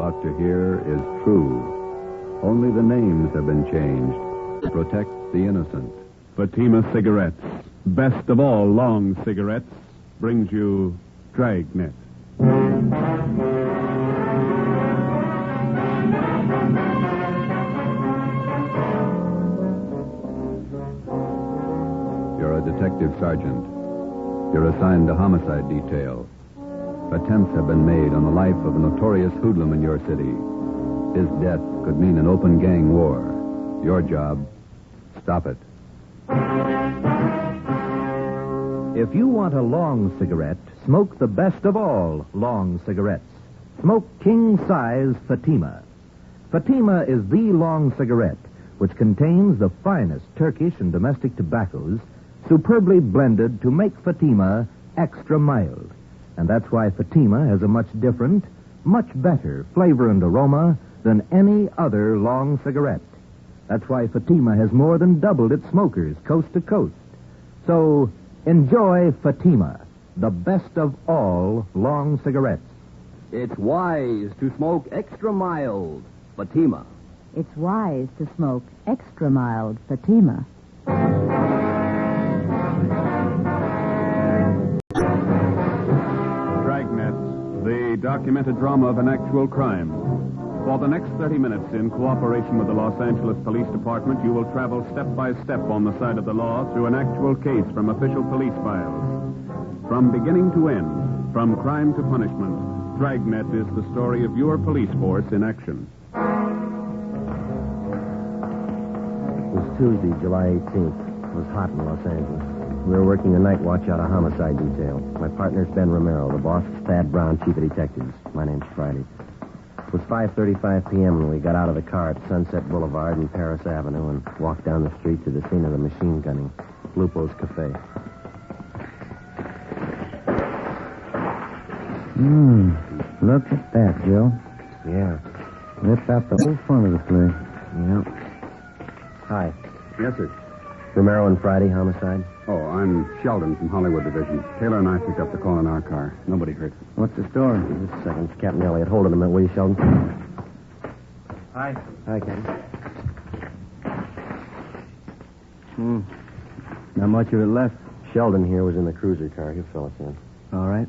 about to hear is true. Only the names have been changed to protect the innocent. Fatima Cigarettes, best of all long cigarettes, brings you Dragnet. You're a detective sergeant. You're assigned to homicide detail. Attempts have been made on the life of a notorious hoodlum in your city. His death could mean an open gang war. Your job, stop it. If you want a long cigarette, smoke the best of all long cigarettes. Smoke king-size Fatima. Fatima is the long cigarette, which contains the finest Turkish and domestic tobaccos, superbly blended to make Fatima extra mild. And that's why Fatima has a much different, much better flavor and aroma than any other long cigarette. That's why Fatima has more than doubled its smokers coast to coast. So, enjoy Fatima, the best of all long cigarettes. It's wise to smoke extra mild Fatima. It's wise to smoke extra mild Fatima. Dragnet, the documented drama of an actual crime. For the next 30 minutes, in cooperation with the Los Angeles Police Department, you will travel step by step on the side of the law through an actual case from official police files. From beginning to end, from crime to punishment, Dragnet is the story of your police force in action. It was Tuesday, July 18th. It was hot in Los Angeles. We were working a night watch out of homicide detail. My partner's Ben Romero. The boss is Thad Brown, chief of detectives. My name's Friday. It was 5:35 p.m. when we got out of the car at Sunset Boulevard and Paris Avenue and walked down the street to the scene of the machine gunning, Lupo's Cafe. Look at that, Joe. Yeah. Ripped out the whole front of the place. Yeah. Hi. Yes, sir. Romero and Friday, homicide? Oh, I'm Sheldon from Hollywood Division. Taylor and I picked up the call in our car. Nobody hurt. What's the story? Just a second. It's Captain Elliott. Hold it a minute, will you, Sheldon? Hi. Hi, Captain. Not much of it left. Sheldon here was in the cruiser car. He'll fill us in. All right.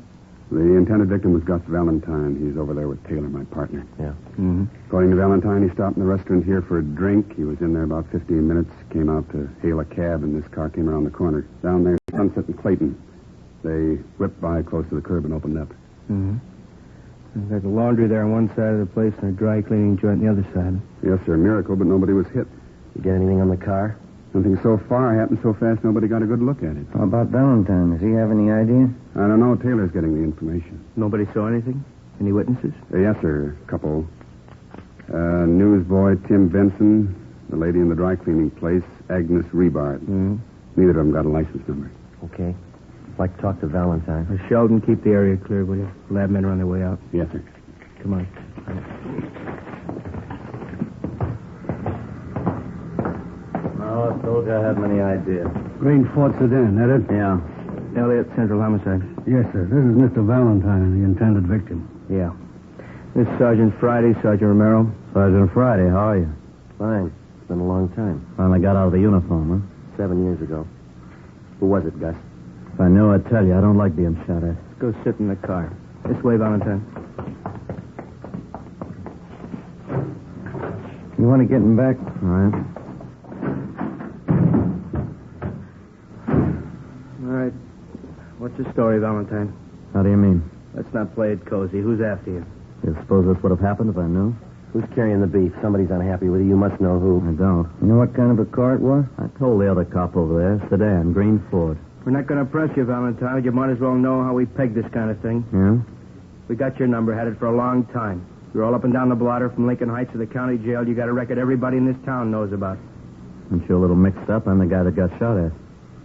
The intended victim was Gus Valentine. He's over there with Taylor, my partner. Yeah. Mm-hmm. According to Valentine, he stopped in the restaurant here for a drink. He was in there about 15 minutes, came out to hail a cab, and this car came around the corner. Down there, Sunset and Clayton. They whipped by close to the curb and opened up. Mm-hmm. There's a laundry there on one side of the place and a dry cleaning joint on the other side. Yes, sir, miracle, but nobody was hit. You get anything on the car? Nothing so far happened so fast nobody got a good look at it. How about Valentine? Does he have any idea? I don't know. Taylor's getting the information. Nobody saw anything? Any witnesses? Yes, sir. A couple. Newsboy Tim Benson, the lady in the dry cleaning place, Agnes Rebart. Mm-hmm. Neither of them got a license number. Okay. I'd like to talk to Valentine. Sheldon, keep the area clear, will you? Lab men are on their way out. Yes, sir. Come on. Oh, I told you I had many ideas. Green Fort Sedan, that it? Yeah. Elliott, Central Homicide. Yes, sir. This is Mr. Valentine, the intended victim. Yeah. This is Sergeant Friday, Sergeant Romero. Sergeant Friday, how are you? Fine. It's been a long time. Finally got out of the uniform, huh? 7 years ago. Who was it, Gus? If I knew, I'd tell you. I don't like being shot at. Go sit in the car. This way, Valentine. You want to get him back? All right. All right. What's your story, Valentine? How do you mean? Let's not play it cozy. Who's after you? You suppose this would have happened if I knew? Who's carrying the beef? Somebody's unhappy with you. You must know who. I don't. You know what kind of a car it was? I told the other cop over there, sedan, green Ford. We're not going to press you, Valentine. You might as well know how we peg this kind of thing. Yeah? We got your number, had it for a long time. You're all up and down the blotter from Lincoln Heights to the county jail. You got a record everybody in this town knows about. Aren't you a little mixed up? I'm the guy that got shot at.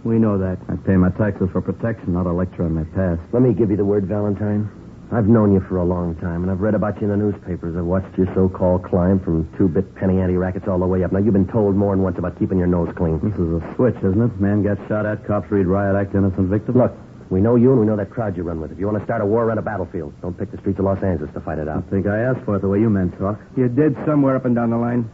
We know that. I pay my taxes for protection, not a lecture on my past. Let me give you the word, Valentine. I've known you for a long time, and I've read about you in the newspapers. I've watched your so-called climb from two-bit penny ante rackets all the way up. Now, you've been told more than once about keeping your nose clean. This is a switch, isn't it? Man gets shot at, cops read riot act, innocent victim. Look, We know you and we know that crowd you run with. If you want to start a war, run a battlefield. Don't pick the streets of Los Angeles to fight it out. I think I asked for it the way you men talk. You did somewhere up and down the line.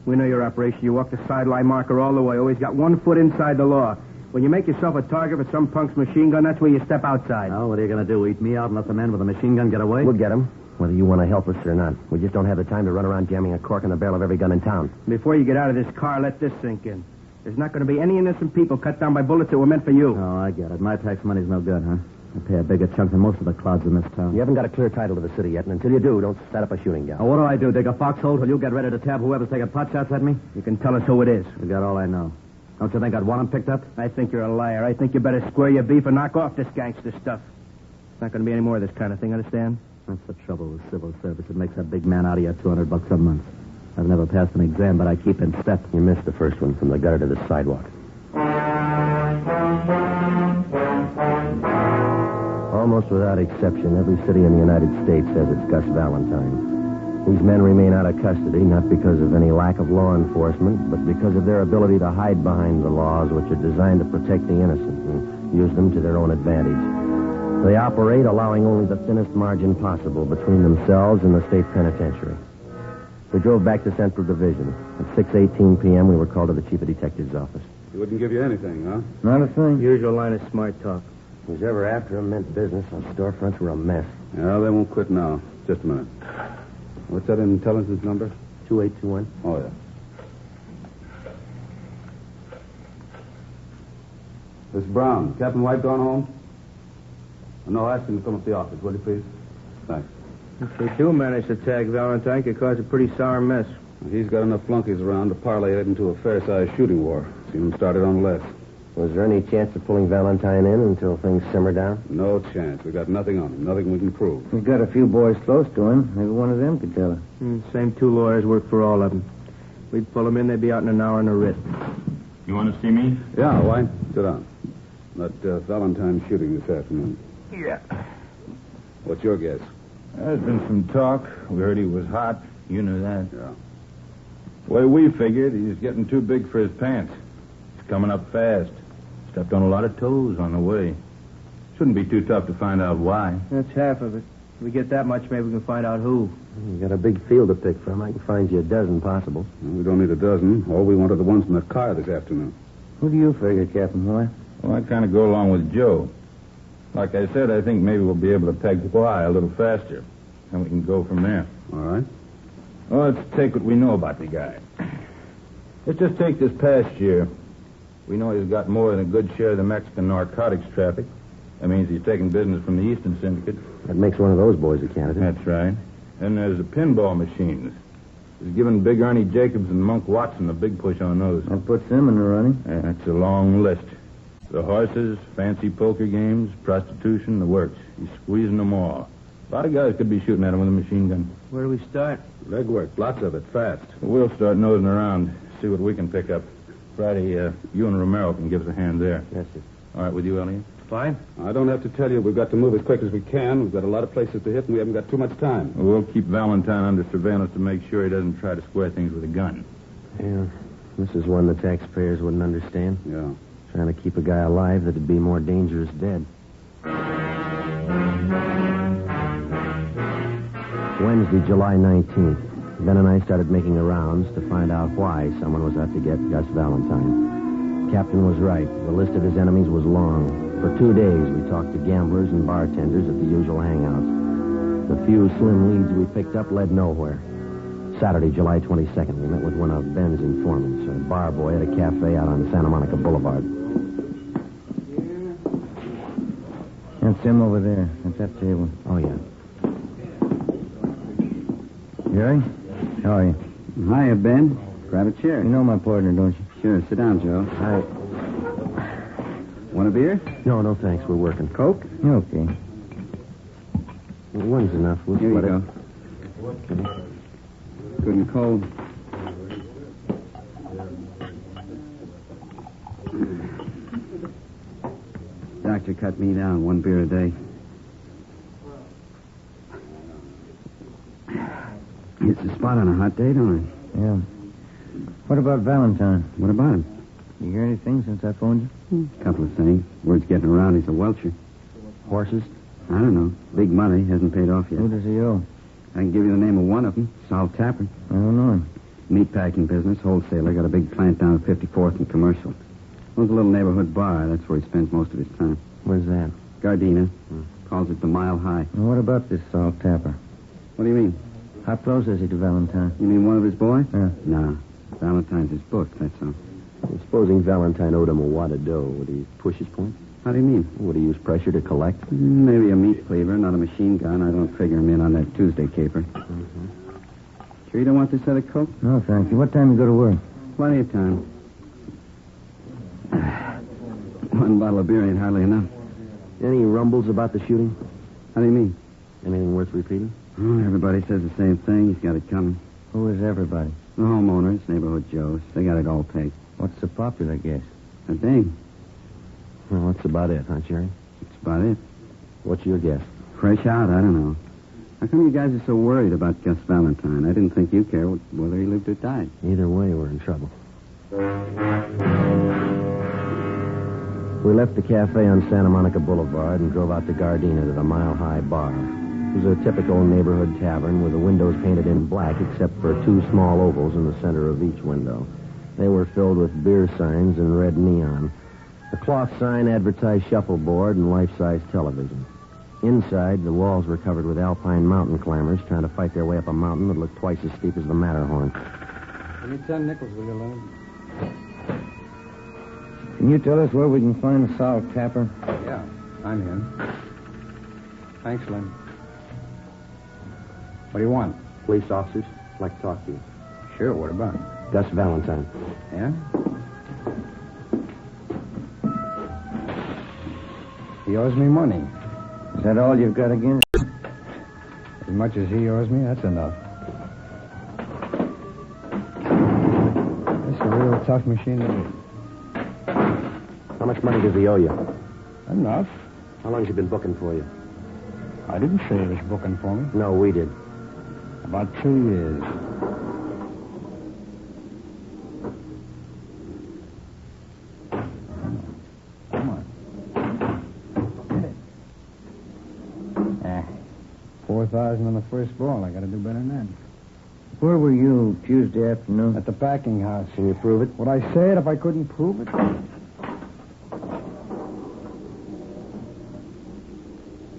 We know your operation. You walk the sideline marker all the way. Always got 1 foot inside the law. When you make yourself a target for some punk's machine gun, that's where you step outside. Now, what are you going to do? Eat me out and let the men with a machine gun get away? We'll get him, whether you want to help us or not. We just don't have the time to run around jamming a cork in the barrel of every gun in town. Before you get out of this car, let this sink in. There's not going to be any innocent people cut down by bullets that were meant for you. Oh, I get it. My tax money's no good, huh? I pay a bigger chunk than most of the clouds in this town. You haven't got a clear title to the city yet, and until you do, don't set up a shooting gallery. Oh, what do I do? Dig a foxhole till you get ready to tab whoever's taking pot shots at me? You can tell us who it is. You got all I know. Don't you think I'd want him picked up? I think you're a liar. I think you better square your beef and knock off this gangster stuff. It's not going to be any more of this kind of thing, understand? That's the trouble with civil service. It makes a big man out of you $200 a month. I've never passed an exam, but I keep in step. You missed the first one, from the gutter to the sidewalk. Almost without exception, every city in the United States has its Gus Valentine. These men remain out of custody, not because of any lack of law enforcement, but because of their ability to hide behind the laws which are designed to protect the innocent and use them to their own advantage. They operate allowing only the thinnest margin possible between themselves and the state penitentiary. We drove back to Central Division. At 6:18 p.m., we were called to the chief of detective's office. He wouldn't give you anything, huh? Not a thing. Usual line of smart talk. Who's ever after him meant business. Our storefronts were a mess. Yeah, they won't quit now. Just a minute. What's that intelligence number? 2821. Oh, yeah. Miss Brown, Captain White gone home? No, ask him to come up to the office, will you, please? Thanks. If they do manage to tag Valentine, it could cause a pretty sour mess. He's got enough flunkies around to parlay it into a fair-sized shooting war. Seen him started on less. Was there any chance of pulling Valentine in until things simmer down? No chance. We got nothing on him. Nothing we can prove. We got a few boys close to him. Maybe one of them could tell us. Same 2 lawyers work for all of them. We'd pull them in, they'd be out in an hour in a writ. You want to see me? Yeah, White. Sit down. That Valentine shooting this afternoon. Yeah. What's your guess? There's been some talk. We heard he was hot. You knew that. Yeah. The way we figured, he's getting too big for his pants. He's coming up fast. Stepped on a lot of toes on the way. Shouldn't be too tough to find out why. That's half of it. If we get that much, maybe we can find out who. You got a big field to pick from. I can find you a dozen possible. Well, we don't need a dozen. All we want are the ones in the car this afternoon. Who do you figure, Captain White? Well, I kind of go along with Joe. Like I said, I think maybe we'll be able to peg Y a little faster. And we can go from there. All right. Well, let's take what we know about the guy. Let's just take this past year. We know he's got more than a good share of the Mexican narcotics traffic. That means he's taking business from the Eastern Syndicate. That makes one of those boys a candidate. That's right. And there's the pinball machines. He's given Big Ernie Jacobs and Monk Watson a big push on those. That puts them in the running. That's a long list. The horses, fancy poker games, prostitution, the works. He's squeezing them all. A lot of guys could be shooting at him with a machine gun. Where do we start? Legwork. Lots of it. Fast. We'll start nosing around, see what we can pick up. Friday, you and Romero can give us a hand there. Yes, sir. All right, with you, Elliot? Fine. I don't have to tell you we've got to move as quick as we can. We've got a lot of places to hit, and we haven't got too much time. We'll keep Valentine under surveillance to make sure he doesn't try to square things with a gun. Yeah. This is one the taxpayers wouldn't understand. Yeah. Trying to keep a guy alive that'd be more dangerous dead. Wednesday, July 19th. Ben and I started making the rounds to find out why someone was out to get Gus Valentine. Captain was right. The list of his enemies was long. For 2 days, we talked to gamblers and bartenders at the usual hangouts. The few slim leads we picked up led nowhere. Saturday, July 22nd, we met with one of Ben's informants, a bar boy at a cafe out on Santa Monica Boulevard. That's him over there. At that table. Oh, yeah. Jerry? How are you? Hiya, Ben. Grab a chair. You know my partner, don't you? Sure. Sit down, Joe. Hi. Want a beer? No, thanks. We're working. Coke? Okay. One's enough. We'll Here you split go. it. Good and cold. Doctor cut me down 1 beer a day. Hits the spot on a hot day, don't it? Yeah. What about Valentine? What about him? You hear anything since I phoned you? A couple of things. Word's getting around he's a welcher. Horses? I don't know. Big money. Hasn't paid off yet. Who does he owe? I can give you the name of one of them. Sal Tapper. I don't know him. Meatpacking business, wholesaler. Got a big plant down at 54th and Commercial. Owns a little neighborhood bar. That's where he spends most of his time. Where's that? Gardena. Calls it the Mile High. Well, what about this Salt Tapper? What do you mean? How close is he to Valentine? You mean one of his boys? Yeah. No. Valentine's his book, that's all. Supposing Valentine owed him a wad of dough, would he push his point? How do you mean? Would he use pressure to collect? Maybe a meat cleaver, not a machine gun. I don't figure him in on that Tuesday caper. Sure you don't want this other coke? No, thank you. What time you go to work? Plenty of time. One bottle of beer ain't hardly enough. Any rumbles about the shooting? How do you mean? Anything worth repeating? Oh, everybody says the same thing. He's got it coming. Who is everybody? The homeowners, neighborhood Joes. They got it all paid. What's the popular guess? A dame. Well, that's about it, huh, Jerry? That's about it. What's your guess? Fresh out, I don't know. How come you guys are so worried about Gus Valentine? I didn't think you cared whether he lived or died. Either way, we're in trouble. We left the cafe on Santa Monica Boulevard and drove out to Gardena to the Mile High Bar. It was a typical neighborhood tavern with the windows painted in black except for two small ovals in the center of each window. They were filled with beer signs and red neon. A cloth sign advertised shuffleboard and life-size television. Inside, the walls were covered with alpine mountain climbers trying to fight their way up a mountain that looked twice as steep as the Matterhorn. Give me 10 nickels, will you, Leonard? Can you tell us where we can find Sal Tapper? Yeah, I'm him. Thanks, Lynn. What do you want? Police officers, I'd like to talk to you. Sure, what about? Gus Valentine. Yeah? He owes me money. Is that all you've got against? As much as he owes me, that's enough. It's a real tough machine to beat. How much money does he owe you? Enough. How long has he been booking for you? I didn't say he was booking for me. No, we did. About 2 years. Come on. Get it. 4,000 on the first ball. I got to do better than that. Where were you Tuesday afternoon? At the packing house. Can you prove it? Would I say it if I couldn't prove it?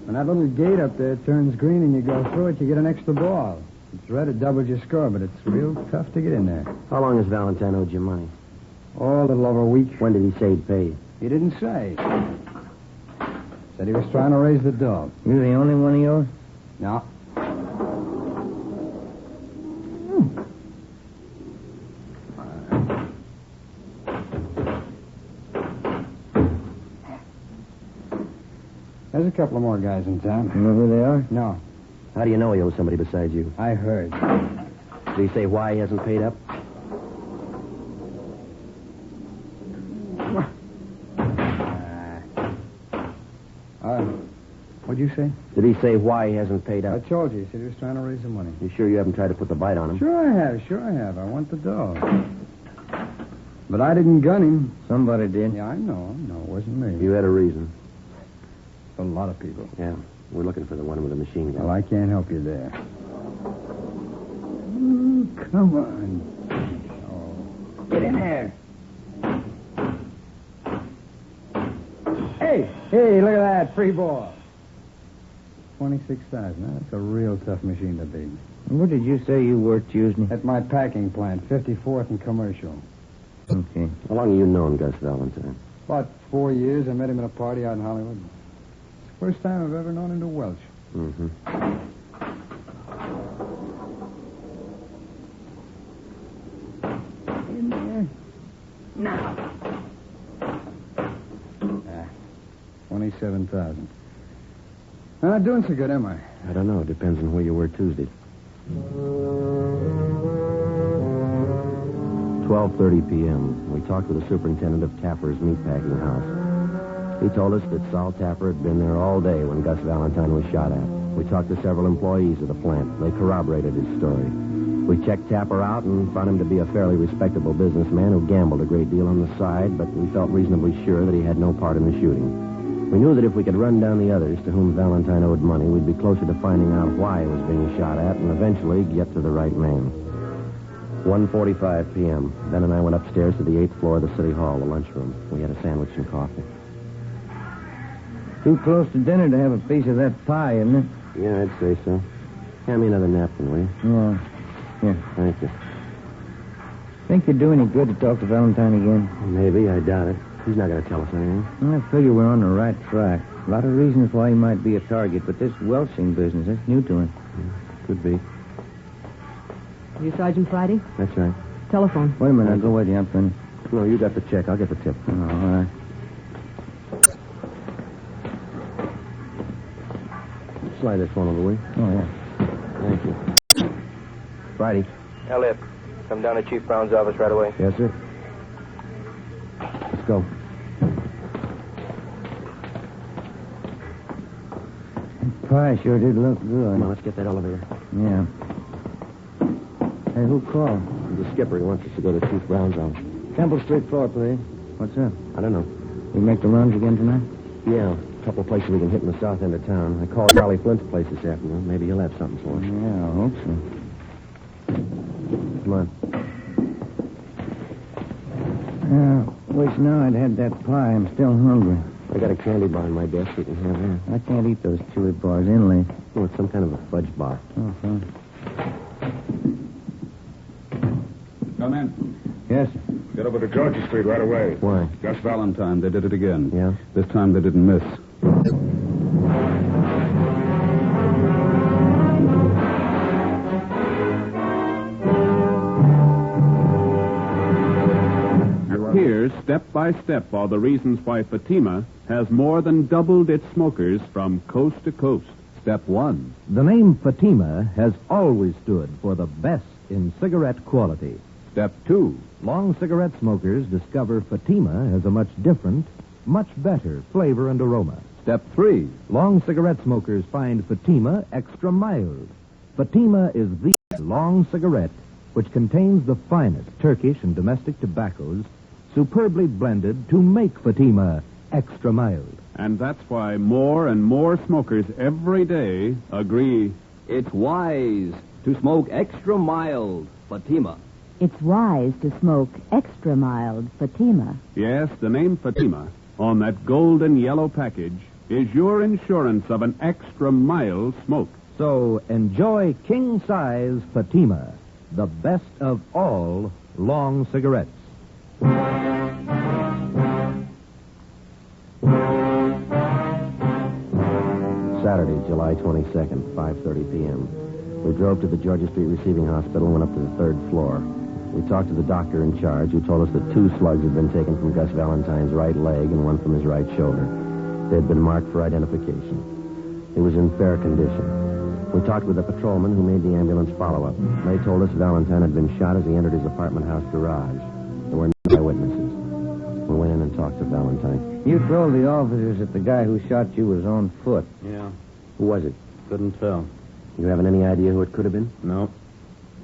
When that little gate up there turns green and you go through it, you get an extra ball. It's red, it doubles your score, but it's real tough to get in there. How long has Valentine owed you money? Oh, a little over a week. When did he say he'd pay you? He didn't say. Said he was trying to raise the dog. You the only one he owes? No. There's a couple of more guys in town. You know who they are? No, How do you know he owes somebody besides you? I heard. Did he say why he hasn't paid up? What'd you say? Did he say why he hasn't paid I up? told you. He said he was trying to raise the money. You sure you haven't tried to put the bite on him? Sure I have. I want the dog. But I didn't gun him. Somebody did. Yeah, I know. It wasn't me. You had a reason. A lot of people. Yeah. We're looking for the one with the machine gun. Well, I can't help you there. Ooh, come on. Oh. Get in there. Hey, look at that. Free ball. 26,000. That's a real tough machine to beat. Where did you say you worked Tuesday? At my packing plant, 54th and Commercial. Okay. How long have you known Gus Valentine? About 4 years. I met him at a party out in Hollywood. It's the first time I've ever known him to Welch. Mm-hmm. In there. Now. 27,000. I'm not doing so good, am I? I don't know. It depends on where you were Tuesday. 12:30 p.m. We talked with the superintendent of Tapper's meatpacking house. He told us that Sal Tapper had been there all day when Gus Valentine was shot at. We talked to several employees of the plant. They corroborated his story. We checked Tapper out and found him to be a fairly respectable businessman who gambled a great deal on the side, but we felt reasonably sure that he had no part in the shooting. We knew that if we could run down the others to whom Valentine owed money, we'd be closer to finding out why he was being shot at and eventually get to the right man. 1:45 p.m. Ben and I went upstairs to the 8th floor of the City Hall, the lunchroom. We had a sandwich and coffee. Too close to dinner to have a piece of that pie, isn't it? Yeah, I'd say so. Hand me another napkin, will you? Yeah. Here. Thank you. Think it'd do any good to talk to Valentine again? Maybe. I doubt it. He's not going to tell us anything. I figure we're on the right track. A lot of reasons why he might be a target, but this welching business, that's new to him. Could be. You Sergeant Friday? That's right. Telephone. Wait a minute. I'll go with you. I'm finished. No, you got the check. I'll get the tip. Oh, all right. Slide this one over, will you? Oh, yeah. Thank you. Friday. Elliot, come down to Chief Brown's office right away. Yes, sir. Let's go. That pie sure did look good. Come on, let's get that elevator. Yeah. Hey, who called? The skipper. He wants us to go to Chief Brown's office. Temple Street floor, please. What's up? I don't know. You make the rounds again tonight? Yeah, a couple of places we can hit in the south end of town. I called Charlie Flint's place this afternoon. Maybe he'll have something for us. Yeah, I hope so. Come on. Wish now I'd had that pie. I'm still hungry. I got a candy bar in my desk. You can have that. I can't eat those chewy bars inlay. Oh, it's some kind of a fudge bar. Oh, fine. Come in. Yes, sir. Get over to Georgia Street right away. Why? Gus Valentine. They did it again. Yeah? This time they didn't miss. Here, step by step, are the reasons why Fatima has more than doubled its smokers from coast to coast. Step 1. The name Fatima has always stood for the best in cigarette quality. Step 2. Long cigarette smokers discover Fatima has a much different, much better flavor and aroma. Step 3. Long cigarette smokers find Fatima extra mild. Fatima is the long cigarette which contains the finest Turkish and domestic tobaccos superbly blended to make Fatima extra mild. And that's why more and more smokers every day agree It's wise to smoke extra mild Fatima. It's wise to smoke extra mild Fatima. yes, the name Fatima on that golden yellow package is your insurance of an extra mild smoke. So enjoy king-size Fatima, the best of all long cigarettes. Saturday, July 22nd, 5:30 p.m. We drove to the Georgia Street Receiving Hospital and went up to the 3rd floor. We talked to the doctor in charge, who told us that 2 slugs had been taken from Gus Valentine's right leg and 1 from his right shoulder. They had been marked for identification. He was in fair condition. We talked with the patrolman who made the ambulance follow-up. They told us Valentine had been shot as he entered his apartment house garage. There were no eyewitnesses. We went in and talked to Valentine. You told the officers that the guy who shot you was on foot. Yeah, Who was it? couldn't tell. You haven't any idea who it could have been? No,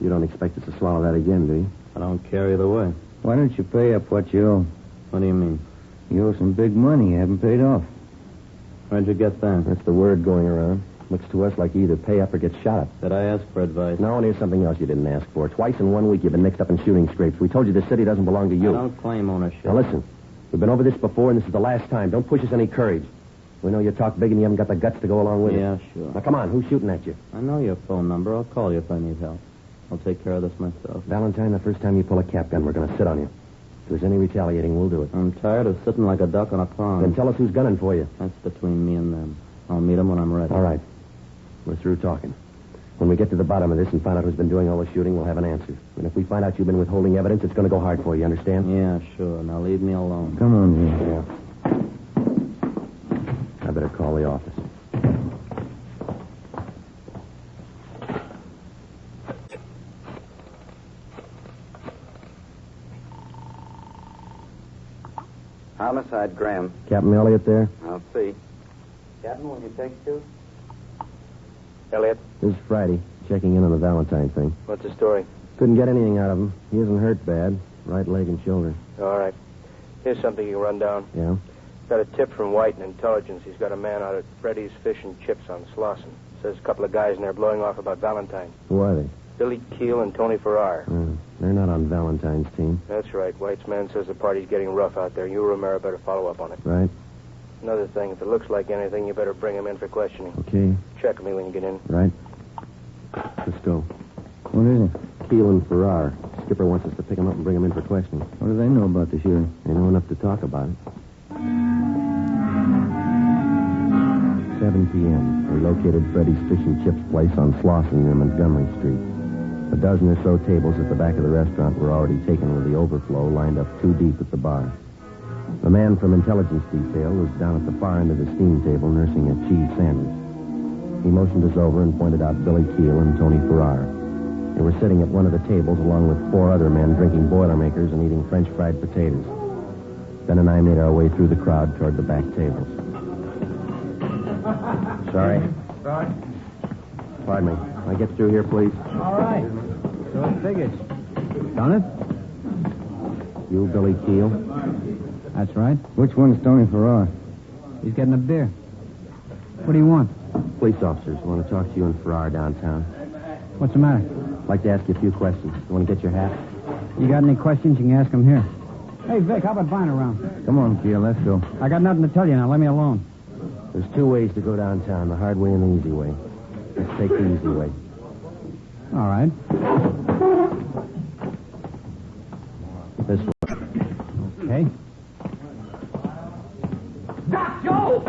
You don't expect us to swallow that again, do you? I don't care either way. Why don't you pay up what you owe? What do you mean? You owe some big money you haven't paid off. Where'd you get that? That's the word going around. Looks to us like you either pay up or get shot at. Did I ask for advice? No, and here's something else you didn't ask for. Twice in 1 week you've been mixed up in shooting scrapes. We told you the city doesn't belong to you. I don't claim ownership. Now listen, we've been over this before, and this is the last time. Don't push us any courage. We know you talk big and you haven't got the guts to go along with it. Yeah, sure. Now come on, who's shooting at you? I know your phone number. I'll call you if I need help. I'll take care of this myself. Valentine, the first time you pull a cap gun, we're going to sit on you. If there's any retaliating, we'll do it. I'm tired of sitting like a duck on a pond. Then tell us who's gunning for you. That's between me and them. I'll meet them when I'm ready. All right. We're through talking. When we get to the bottom of this and find out who's been doing all the shooting, we'll have an answer. And if we find out you've been withholding evidence, it's going to go hard for you, understand? Yeah, sure. Now leave me alone. Come on, Jim. Yeah. I better call the office. Homicide, Graham. Captain Elliott there? I'll see. Captain, will you take 2? Elliot, This is Friday, checking in on the Valentine thing. what's the story? Couldn't get anything out of him. He isn't hurt bad. Right leg and shoulder. All right. Here's something you can run down. Yeah? Got a tip from White in Intelligence. He's got a man out at Freddy's Fish and Chips on Slauson. Says a couple of guys in there blowing off about Valentine. Who are they? Billy Keel and Tony Farrar. They're not on Valentine's team. That's right. White's man says the party's getting rough out there. You, Romero, better follow up on it. Right. Another thing, if it looks like anything, you better bring him in for questioning. Okay. Check me when you get in. Right. Let's go. What is it? Keel and Farrar. Skipper wants us to pick them up and bring them in for questioning. What do they know about the shooting? They know enough to talk about it. 7 p.m. We located Freddy's Fish and Chips place on Slauson near Montgomery Street. A dozen or so tables at the back of the restaurant were already taken with the overflow lined up 2 deep at the bar. The man from Intelligence Detail was down at the far end of the steam table nursing a cheese sandwich. He motioned us over and pointed out Billy Keel and Tony Farrar. They were sitting at one of the tables along with 4 other men drinking Boilermakers and eating French fried potatoes. Ben and I made our way through the crowd toward the back tables. Sorry. Pardon me. Can I get through here, please? All right. So it figures. Done it? You, Billy Keel? That's right. Which one's Tony Farrar? He's getting a beer. What do you want? Police officers want to talk to you and Farrar downtown. What's the matter? I'd like to ask you a few questions. You want to get your hat? You got any questions, you can ask them here. Hey, Vic, how about buying around? Come on, Keel, let's go. I got nothing to tell you now. Let me alone. There's 2 ways to go downtown, the hard way and the easy way. Let's take the easy way. All right. This way. Okay. Doc, Joe!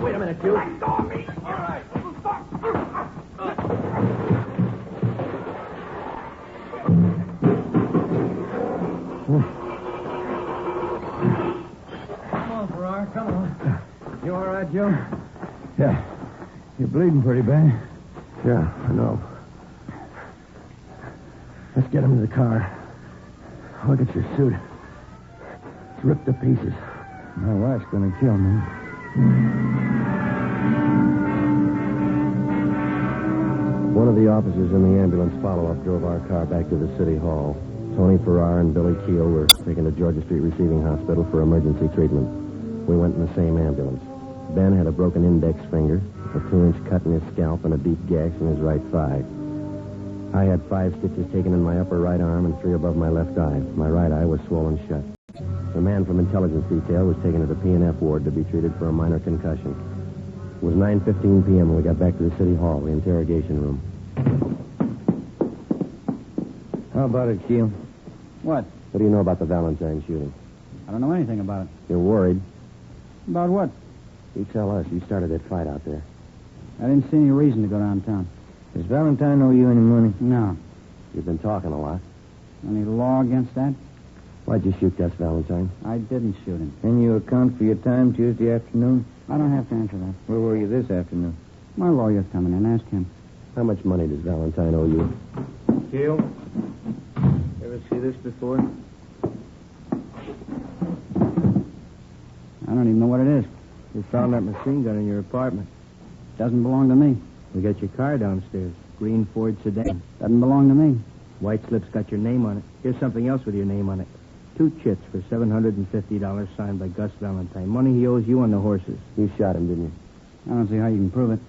Wait a minute, you. Let go of me! All right. Come on, Farrar, come on. You all right, Joe? Yeah. You're bleeding pretty bad. Yeah, I know. Let's get him to the car. Look at your suit. It's ripped to pieces. My wife's going to kill me. One of the officers in the ambulance follow-up drove our car back to the city hall. Tony Farrar and Billy Keel were taken to Georgia Street Receiving Hospital for emergency treatment. We went in the same ambulance. Ben had a broken index finger, a 2-inch cut in his scalp, and a deep gash in his right thigh. I had 5 stitches taken in my upper right arm and 3 above my left eye. My right eye was swollen shut. The man from Intelligence Detail was taken to the P&F ward to be treated for a minor concussion. It was 9:15 p.m. when we got back to the city hall, the interrogation room. How about it, Keel? What? What do you know about the Valentine shooting? I don't know anything about it. You're worried. About what? You tell us. You started that fight out there. I didn't see any reason to go downtown. Does Valentine owe you any money? No. You've been talking a lot. Any law against that? Why'd you shoot Gus Valentine? I didn't shoot him. Can you account for your time Tuesday afternoon? I don't have to answer that. Where were you this afternoon? My lawyer's coming in. Ask him. How much money does Valentine owe you? Keel? Ever see this before? I don't even know what it is. We found that machine gun in your apartment. Doesn't belong to me. We got your car downstairs. Green Ford sedan. Doesn't belong to me. White slip's got your name on it. Here's something else with your name on it. 2 chits for $750 signed by Gus Valentine. Money he owes you on the horses. You shot him, didn't you? I don't see how you can prove it.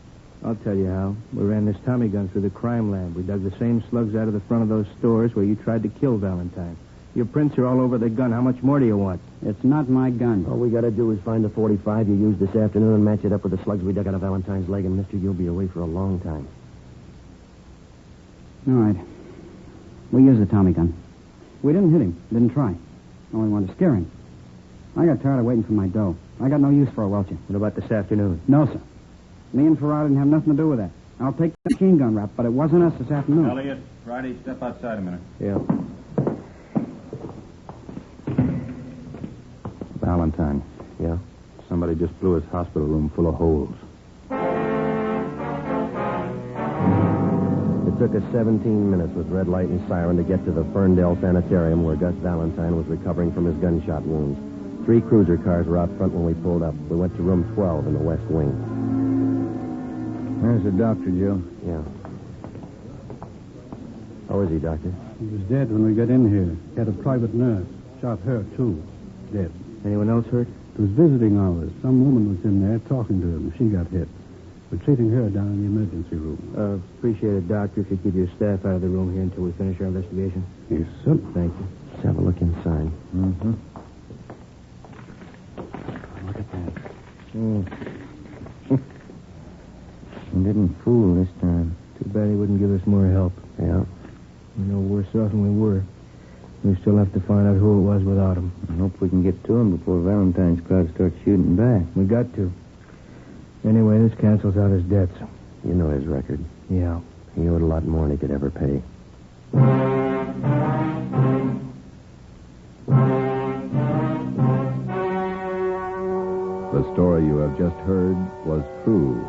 I'll tell you how. We ran this Tommy gun through the crime lab. We dug the same slugs out of the front of those stores where you tried to kill Valentine. Your prints are all over the gun. How much more do you want? It's not my gun. All we got to do is find the .45 you used this afternoon and match it up with the slugs we dug out of Valentine's leg, and mister, you'll be away for a long time. All right. We used the Tommy gun. We didn't hit him. Didn't try. Only wanted to scare him. I got tired of waiting for my dough. I got no use for a Welcher. What about this afternoon? No, sir. Me and Farrar didn't have nothing to do with that. I'll take the machine gun rap, but it wasn't us this afternoon. Elliot, Friday, step outside a minute. Yeah. Valentine. Yeah? Somebody just blew his hospital room full of holes. It took us 17 minutes with red light and siren to get to the Ferndale Sanitarium where Gus Valentine was recovering from his gunshot wounds. 3 cruiser cars were out front when we pulled up. We went to room 12 in the west wing. There's the doctor, Joe. Yeah. How is he, Doctor? He was dead when we got in here. He had a private nurse. Shot her, too. Dead. Anyone else hurt? It was visiting hours. Some woman was in there talking to him. She got hit. We're treating her down in the emergency room. Appreciate it, Doctor, if you keep your staff out of the room here until we finish our investigation. Yes, sir. Thank you. Let's have a look inside. Mm-hmm. Look at that. Didn't fool this time. Too bad he wouldn't give us more help. Yeah. We're no worse off than we were. We still have to find out who it was without him. I hope we can get to him before Valentine's crowd starts shooting back. We got to. Anyway, this cancels out his debts. You know his record. Yeah. He owed a lot more than he could ever pay. The story you have just heard was true.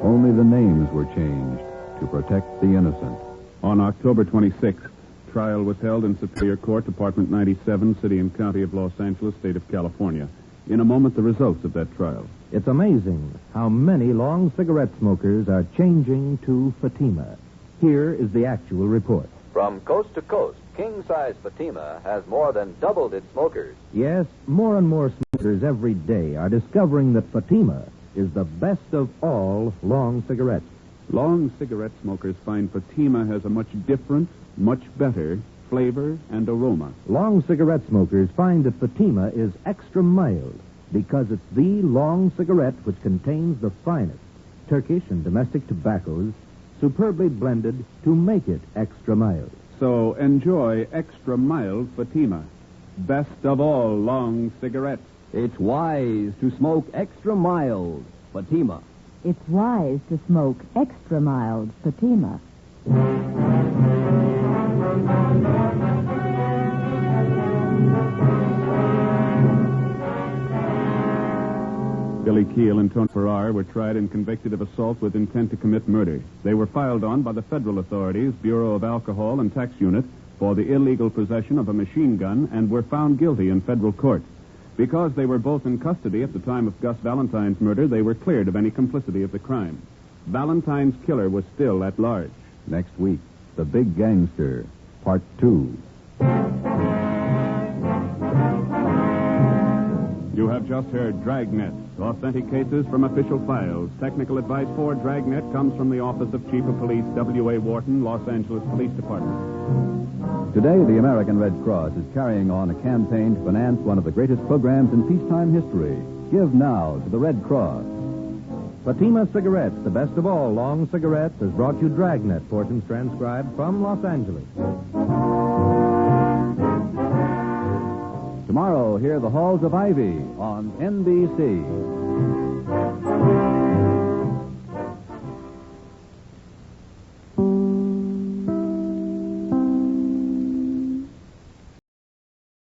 Only the names were changed to protect the innocent. On October 26th, trial was held in Superior Court, Department 97, City and County of Los Angeles, State of California. In a moment, the results of that trial. It's amazing how many long cigarette smokers are changing to Fatima. Here is the actual report. From coast to coast, king-size Fatima has more than doubled its smokers. Yes, more and more smokers every day are discovering that Fatima is the best of all long cigarettes. Long cigarette smokers find Fatima has a much different, much better flavor and aroma. Long cigarette smokers find that Fatima is extra mild because it's the long cigarette which contains the finest Turkish and domestic tobaccos superbly blended to make it extra mild. So enjoy extra mild Fatima. Best of all long cigarettes. It's wise to smoke extra mild Fatima. It's wise to smoke extra mild Fatima. Billy Keel and Tony Farrar were tried and convicted of assault with intent to commit murder. They were filed on by the federal authorities, Bureau of Alcohol and Tax Unit, for the illegal possession of a machine gun and were found guilty in federal court. Because they were both in custody at the time of Gus Valentine's murder, they were cleared of any complicity of the crime. Valentine's killer was still at large. Next week, The Big Gangster, Part 2. You have just heard Dragnet, authentic cases from official files. Technical advice for Dragnet comes from the Office of Chief of Police W.A. Wharton, Los Angeles Police Department. Today, the American Red Cross is carrying on a campaign to finance one of the greatest programs in peacetime history. Give now to the Red Cross. Fatima Cigarettes, the best of all long cigarettes, has brought you Dragnet, portions transcribed from Los Angeles. Tomorrow, hear The Halls of Ivy on NBC.